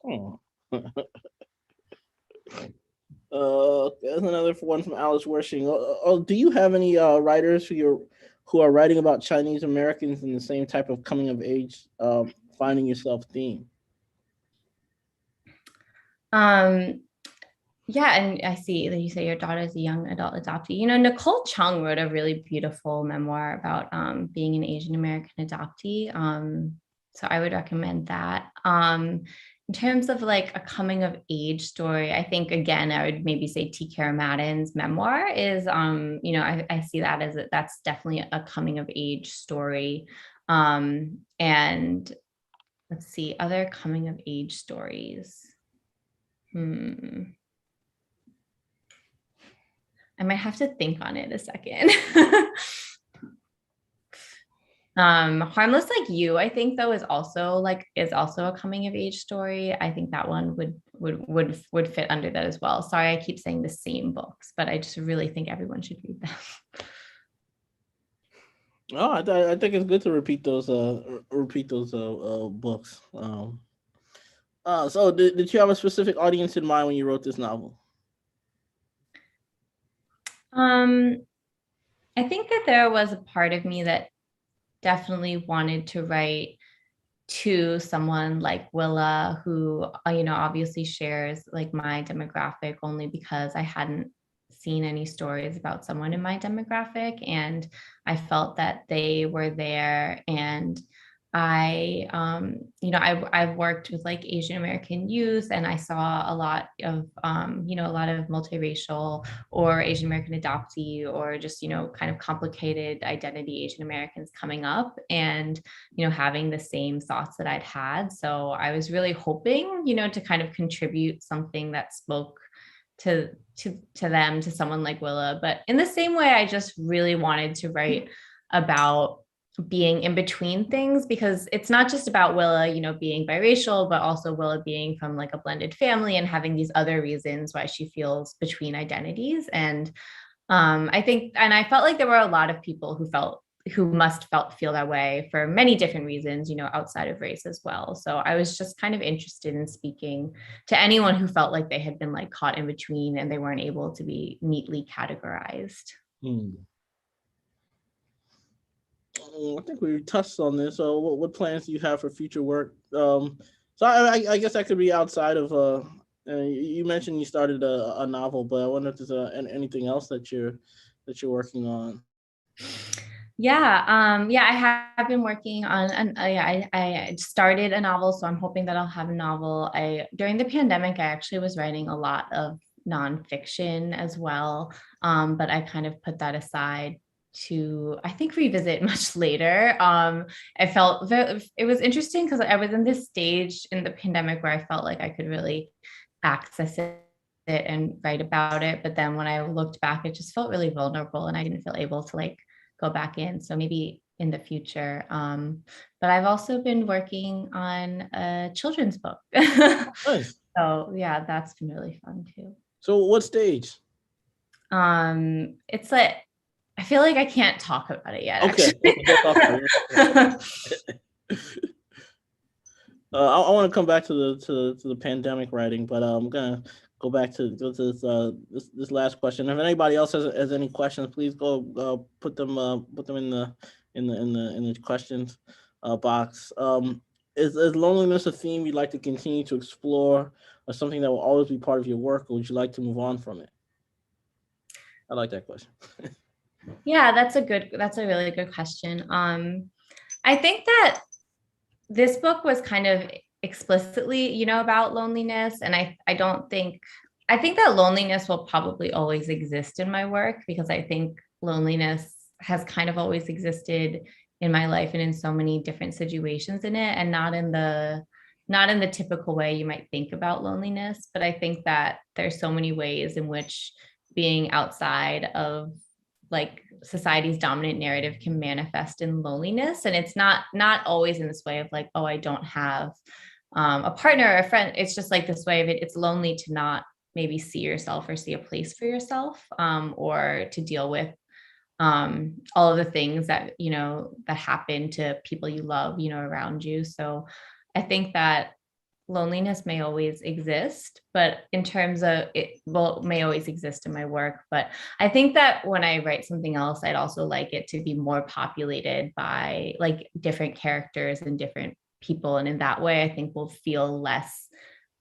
Oh. There's another one from Alice Worshing. Do you have any writers who are writing about Chinese Americans in the same type of coming of age, finding yourself theme? Yeah, and I see that you say your daughter is a young adult adoptee. You know, Nicole Chung wrote a really beautiful memoir about being an Asian American adoptee. So I would recommend that. In terms of like a coming of age story, I think again I would maybe say T. Kara Madden's memoir is, you know, I see that as that's definitely a coming of age story. And let's see, other coming of age stories. I might have to think on it a second. Harmless Like You, I think though is also a coming of age story. I think that one would fit under that as well. Sorry, I keep saying the same books, but I just really think everyone should read them. Oh, I think it's good to repeat those books. So did you have a specific audience in mind when you wrote this novel? I think that there was a part of me that definitely wanted to write to someone like Willa, who, you know, obviously shares like my demographic, only because I hadn't seen any stories about someone in my demographic, and I felt that they were there. And I, you know, I've worked with like Asian American youth, and I saw a lot of, you know, a lot of multiracial or Asian American adoptee, or just, you know, kind of complicated identity Asian Americans coming up and, you know, having the same thoughts that I'd had. So I was really hoping, you know, to kind of contribute something that spoke to them, to someone like Willa. But in the same way, I just really wanted to write about being in between things, because it's not just about Willa, you know, being biracial, but also Willa being from like a blended family and having these other reasons why she feels between identities. And I think, and I felt like there were a lot of people who feel that way for many different reasons, you know, outside of race as well. So I was just kind of interested in speaking to anyone who felt like they had been like caught in between and they weren't able to be neatly categorized. I think we touched on this. So what plans do you have for future work? So I guess that could be outside of, you mentioned you started a novel, but I wonder if there's anything else that you're working on. Yeah, I have been working on, I started a novel, so I'm hoping that I'll have a novel. During the pandemic, I actually was writing a lot of nonfiction as well, but I kind of put that aside to, I think, revisit much later. It was interesting because I was in this stage in the pandemic where I felt like I could really access it and write about it. But then when I looked back, it just felt really vulnerable and I didn't feel able to like go back in. So maybe in the future. But I've also been working on a children's book. Nice. So yeah, that's been really fun too. So what stage? It's like, I feel like I can't talk about it yet. Okay. I want to come back to the pandemic writing, but I'm gonna go back to this last question. If anybody else has any questions, please go put them in the questions box. Is loneliness a theme you'd like to continue to explore, or something that will always be part of your work, or would you like to move on from it? I like that question. Yeah, that's a really good question. I think that this book was kind of explicitly, you know, about loneliness. And I think that loneliness will probably always exist in my work, because I think loneliness has kind of always existed in my life and in so many different situations in it, and not in the typical way you might think about loneliness. But I think that there's so many ways in which being outside of like society's dominant narrative can manifest in loneliness. And it's not always in this way of like, oh, I don't have a partner or a friend. It's just like this way of it's lonely to not maybe see yourself or see a place for yourself, or to deal with all of the things that, that happen to people you love, around you. So I think that loneliness may always exist, but in terms of it, well, it may always exist in my work. But I think that when I write something else, I'd also like it to be more populated by like different characters and different people. And in that way, I think we'll feel less,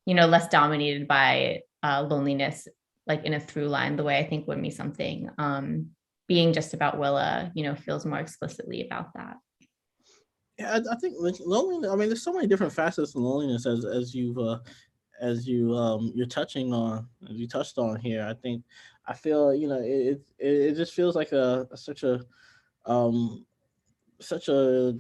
less dominated by loneliness, like in a through line, the way I think When Me Something, being just about Willa, feels more explicitly about that. Yeah, I think loneliness. I mean, there's so many different facets of loneliness you're touching on, as you touched on here. I feel it just feels like um such a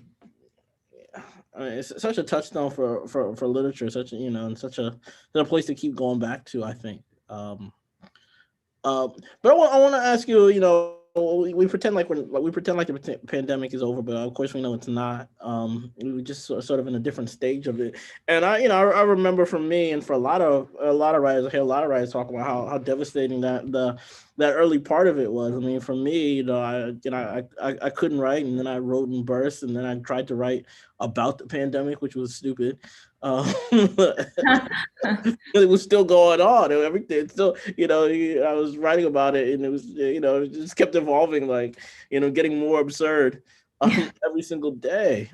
I mean, it's such a touchstone for literature, and such a place to keep going back to. I think. But I want to ask you, we pretend like the pandemic is over, but of course we know it's not. We were just sort of in a different stage of it. And I remember for me and for a lot of writers, I hear a lot of writers talk about how devastating that early part of it was. I mean, for me, I couldn't write, and then I wrote in bursts, and then I tried to write about the pandemic, which was stupid. It was still going on. Everything still, I was writing about it, and it was, it just kept evolving, like, getting more absurd every single day.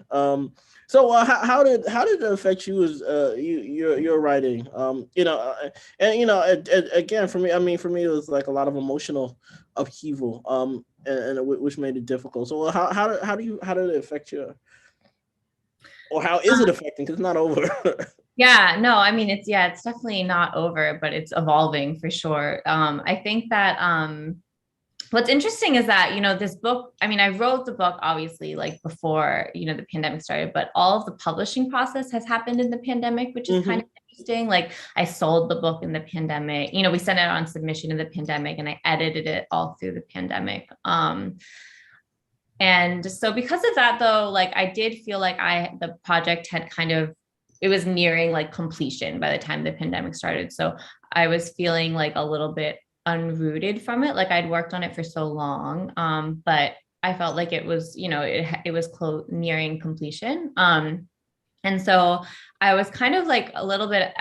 So how did it affect you as your writing? Again, for me, it was like a lot of emotional upheaval, and which made it difficult. So how did it affect you? Or how is it affecting? Because it's not over. Yeah, no, I mean, it's definitely not over, but it's evolving for sure. I think that what's interesting is that, this book, I mean, I wrote the book obviously like before, the pandemic started, but all of the publishing process has happened in the pandemic, which is kind of interesting. Like I sold the book in the pandemic, we sent it on submission in the pandemic, and I edited it all through the pandemic. And so because of that, though, like I did feel like the project had it was nearing like completion by the time the pandemic started. So I was feeling like a little bit unrooted from it. Like I'd worked on it for so long, but I felt like it was, it was nearing completion. And so I was kind of like a little bit,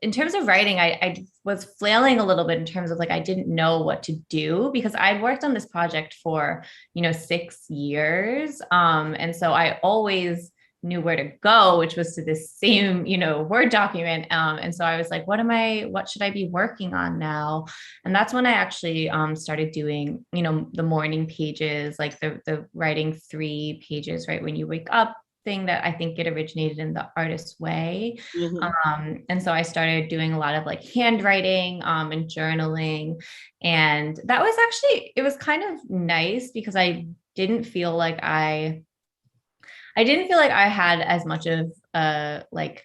in terms of writing, I was flailing a little bit in terms of like, I didn't know what to do, because I'd worked on this project for, 6 years. And so I always knew where to go, which was to this same, Word document. And so I was like, what should I be working on now? And that's when I actually started doing, the morning pages, like the writing 3 pages, right when you wake up thing that I think it originated in The Artist's Way. And so I started doing a lot of like handwriting and journaling. And that was actually, it was kind of nice, because I didn't feel like I had as much of like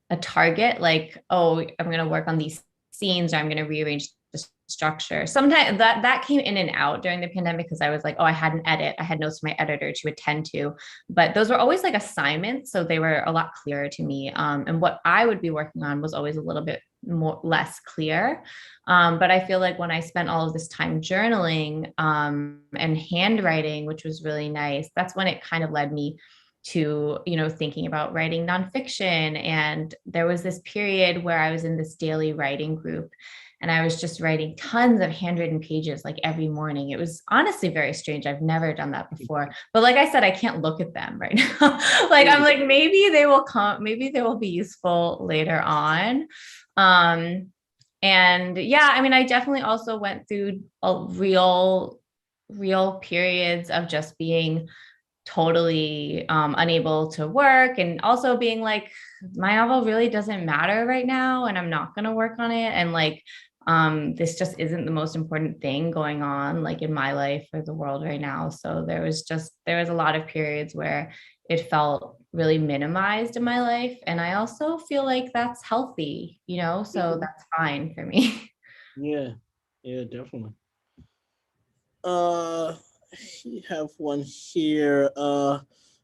a target, like, oh, I'm going to work on these scenes, or I'm going to rearrange the structure. Sometimes that came in and out during the pandemic, because I was like, oh, I had notes from my editor to attend to, but those were always like assignments. So they were a lot clearer to me. And what I would be working on was always a little bit less clear. But I feel like when I spent all of this time journaling and handwriting, which was really nice, that's when it kind of led me to, thinking about writing nonfiction. And there was this period where I was in this daily writing group, and I was just writing tons of handwritten pages like every morning. It was honestly very strange. I've never done that before. But like I said, I can't look at them right now. Like I'm like, maybe they will be useful later on. And yeah, I mean, I definitely also went through a real periods of just being totally unable to work, and also being like, my novel really doesn't matter right now, and I'm not going to work on it. And like, this just isn't the most important thing going on like in my life or the world right now. So there was a lot of periods where it felt really minimized in my life. And I also feel like that's healthy, so that's fine for me. Yeah, definitely. Uh, you have one here.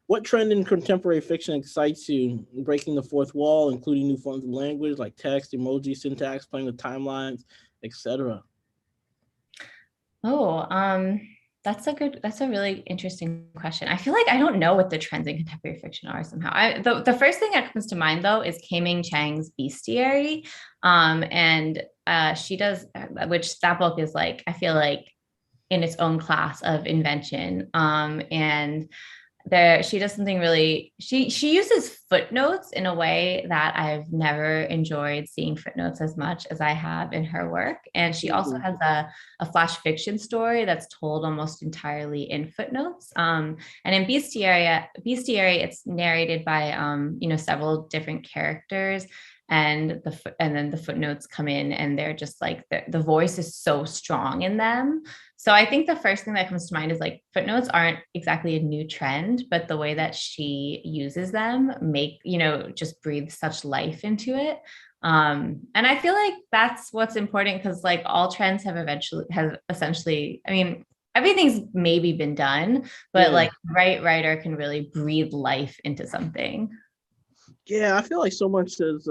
What trend in contemporary fiction excites you? Breaking the fourth wall, including new forms of language like text, emoji, syntax, playing with timelines, etc. Oh, that's a really interesting question. I feel like I don't know what the trends in contemporary fiction are somehow. The first thing that comes to mind though is Ming Chang's Bestiary. And she does, which that book is like, I feel like in its own class of invention. And there she does something really she uses footnotes in a way that I've never enjoyed seeing footnotes as much as I have in her work. And she also has a flash fiction story that's told almost entirely in footnotes. And in Bestiary, it's narrated by several different characters, and then the footnotes come in, and they're just like the voice is so strong in them. So I think the first thing that comes to mind is like footnotes aren't exactly a new trend, but the way that she uses them just breathe such life into it. And I feel like that's what's important, because like all trends have essentially, I mean, everything's maybe been done, but like right writer can really breathe life into something. Yeah, I feel like so much is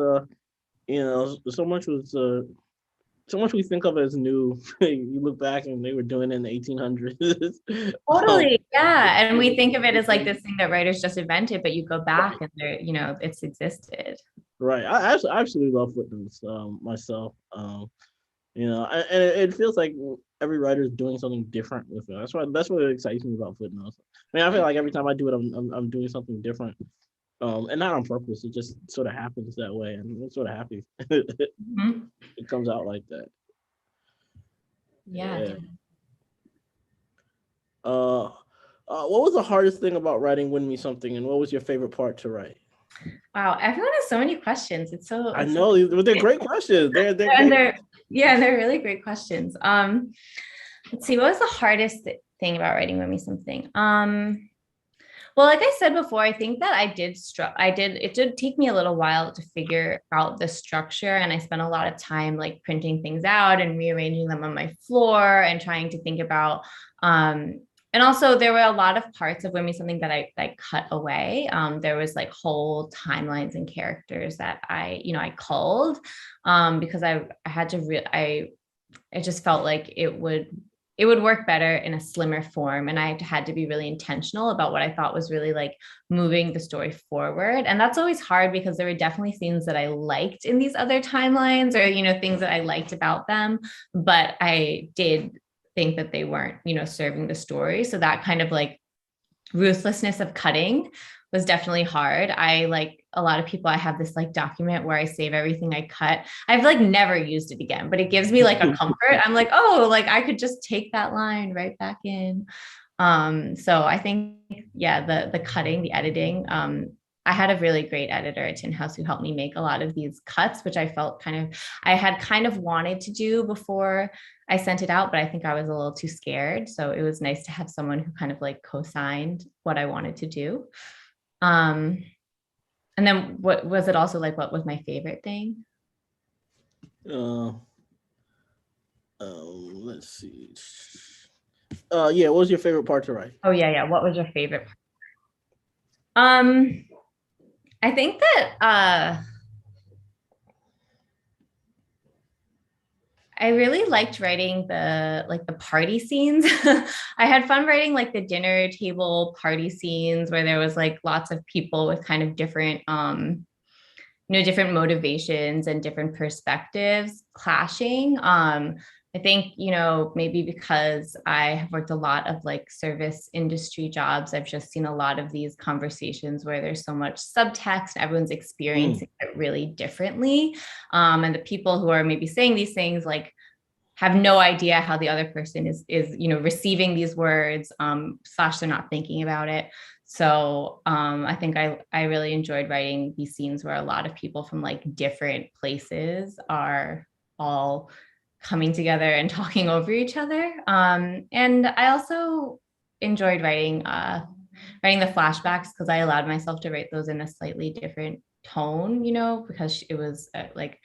so much we think of as new. You look back and they were doing it in the 1800s. Totally. Yeah. And we think of it as like this thing that writers just invented, but you go back and it's existed. Right. I absolutely love footnotes myself. And it feels like every writer is doing something different with it. That's what excites me about footnotes. I mean, I feel like every time I do it, I'm doing something different. And not on purpose. It just sort of happens that way, and I'm sort of happy Mhm. it comes out like that. Yeah. Yeah. Uh, what was the hardest thing about writing "Win Me Something," and what was your favorite part to write? Wow. Everyone has so many questions. I know, but they're great questions. They're and great. they're really great questions. Let's see, what was the hardest thing about writing with me something? Well, like I said before, I think that it did take me a little while to figure out the structure. And I spent a lot of time like printing things out and rearranging them on my floor and trying to think about, and also there were a lot of parts of Women Something that I cut away. There was like whole timelines and characters that I culled, because I had to, it just felt like it would work better in a slimmer form. And I had to be really intentional about what I thought was really like moving the story forward. And that's always hard, because there were definitely things that I liked in these other timelines, or, things that I liked about them, but I did think that they weren't, serving the story. So that kind of like ruthlessness of cutting was definitely hard. I like a lot of people, I have this like document where I save everything I cut. I've like never used it again, but it gives me like a comfort. I'm like, oh, like I could just take that line right back in. So I think, yeah, the cutting, the editing, I had a really great editor at Tin House who helped me make a lot of these cuts, which I had kind of wanted to do before I sent it out, but I think I was a little too scared. So it was nice to have someone who kind of like co-signed what I wanted to do. And then what was it also like, what was my favorite thing? Let's see. Yeah, what was your favorite part to write? Oh yeah. What was your favorite? I think that I really liked writing the party scenes. I had fun writing like the dinner table party scenes where there was like lots of people with kind of different different motivations and different perspectives clashing. I think, maybe because I have worked a lot of like service industry jobs, I've just seen a lot of these conversations where there's so much subtext, everyone's experiencing it really differently. And the people who are maybe saying these things like have no idea how the other person is receiving these words, / they're not thinking about it. So I think I really enjoyed writing these scenes where a lot of people from like different places are all coming together and talking over each other. And I also enjoyed writing the flashbacks, because I allowed myself to write those in a slightly different tone, because it was like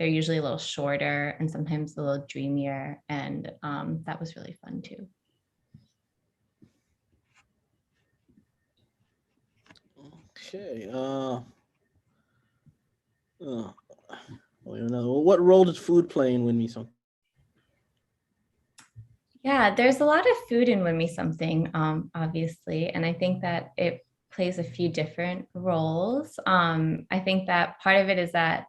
they're usually a little shorter and sometimes a little dreamier, and that was really fun too. Okay. What role does food play in Win Me Something? Yeah, there's a lot of food in Win Me Something, obviously, and I think that it plays a few different roles. I think that part of it is that,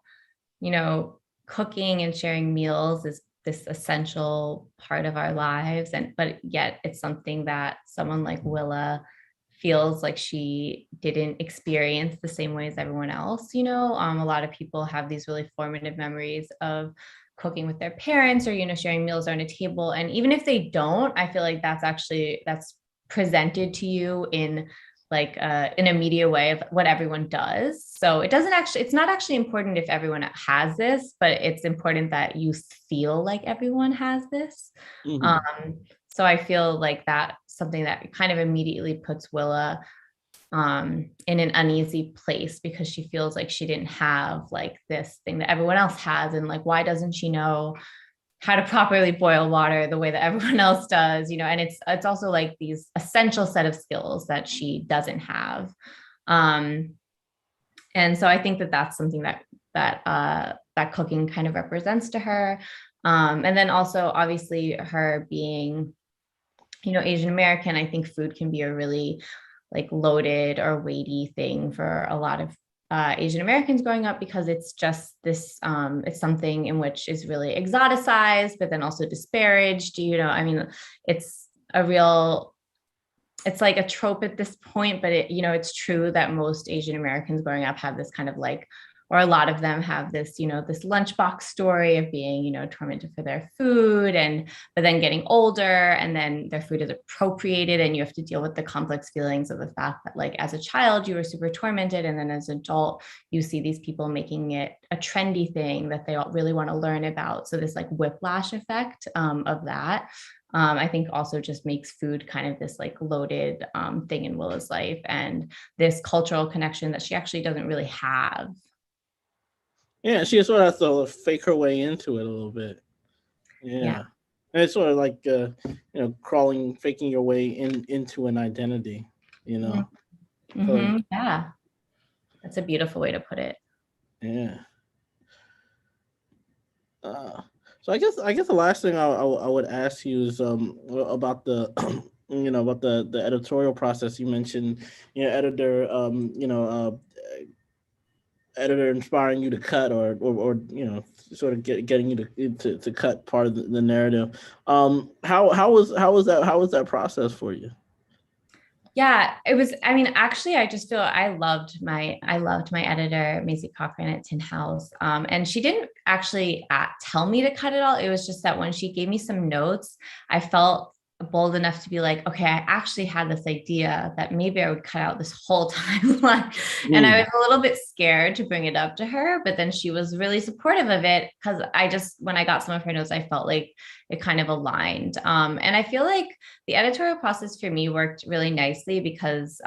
you know, cooking and sharing meals is this essential part of our lives, and but yet it's something that someone like Willa feels like she didn't experience the same way as everyone else. A lot of people have these really formative memories of cooking with their parents, or sharing meals around a table, and even if they don't, I feel like that's presented to you in like an immediate way of what everyone does. So it's not actually important if everyone has this, but it's important that you feel like everyone has this. So I feel like that's something that kind of immediately puts Willa in an uneasy place, because she feels like she didn't have like this thing that everyone else has. And like, why doesn't she know how to properly boil water the way that everyone else does, and it's also like these essential set of skills that she doesn't have. And so I think that that's something that cooking kind of represents to her. And then also obviously her being, Asian American, I think food can be a really like loaded or weighty thing for a lot of Asian Americans growing up, because it's just this, it's something in which is really exoticized, but then also disparaged. I mean, it's it's like a trope at this point, but it's true that most Asian Americans growing up have this kind of like, or a lot of them have this, this lunchbox story of being, tormented for their food, but then getting older and then their food is appropriated, and you have to deal with the complex feelings of the fact that like as a child, you were super tormented. And then as an adult, you see these people making it a trendy thing that they all really want to learn about. So this like whiplash effect of that. I think also just makes food kind of this like loaded thing in Willa's life, and this cultural connection that she actually doesn't really have. Yeah, she sort of has to fake her way into it a little bit. Yeah. And it's sort of like faking your way into an identity. So, yeah, that's a beautiful way to put it. Yeah. So I guess the last thing I would ask you is about the about the editorial process. You mentioned editor editor inspiring you to cut, or sort of getting you to cut part of the narrative. How was that process for you? Yeah, it was. I mean, actually, I just feel I loved my editor, Maisie Cochran at Tin House. And she didn't actually tell me to cut it all. It was just that when she gave me some notes, I felt bold enough to be like, okay, I actually had this idea that maybe I would cut out this whole timeline. And I was a little bit scared to bring it up to her, but then she was really supportive of it, because when I got some of her notes, I felt like it kind of aligned. And I feel like the editorial process for me worked really nicely, because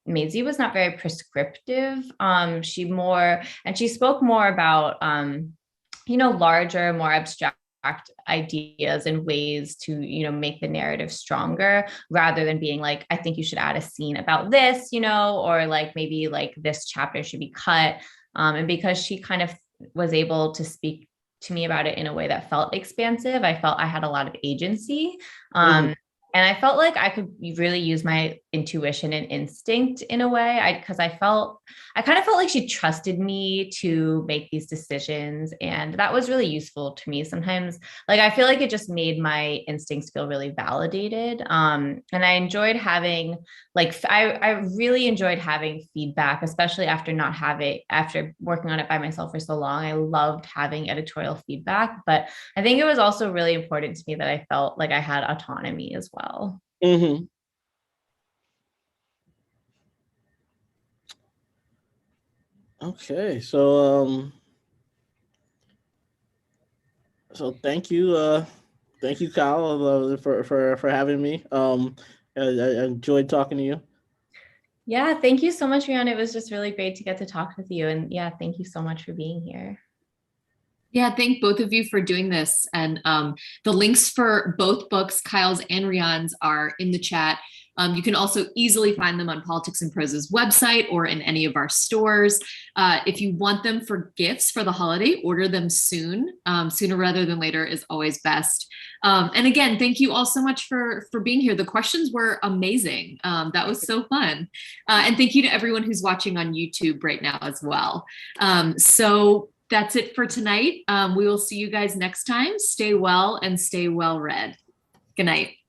Maisie was not very prescriptive. She spoke more about, larger, more abstract ideas and ways to make the narrative stronger, rather than being like, I think you should add a scene about this, or like maybe like this chapter should be cut. And because she kind of was able to speak to me about it in a way that felt expansive, I felt I had a lot of agency. And I felt like I could really use my intuition and instinct in a way, because I kind of felt like she trusted me to make these decisions. And that was really useful to me. Sometimes, like, I feel like it just made my instincts feel really validated. And I enjoyed having, I really enjoyed having feedback, especially after working on it by myself for so long. I loved having editorial feedback, but I think it was also really important to me that I felt like I had autonomy as well. Okay, so thank you, Kyle, for having me. I enjoyed talking to you. Yeah, thank you so much, Rion. It was just really great to get to talk with you, and yeah, thank you so much for being here. Yeah, thank both of you for doing this. And the links for both books, Kyle's and Rion's, are in the chat. You can also easily find them on Politics and Prose's website or in any of our stores. If you want them for gifts for the holiday, order them soon. Sooner rather than later is always best. And again, thank you all so much for being here. The questions were amazing. That was so fun. And thank you to everyone who's watching on YouTube right now as well. So that's it for tonight. We will see you guys next time. Stay well and stay well read. Good night.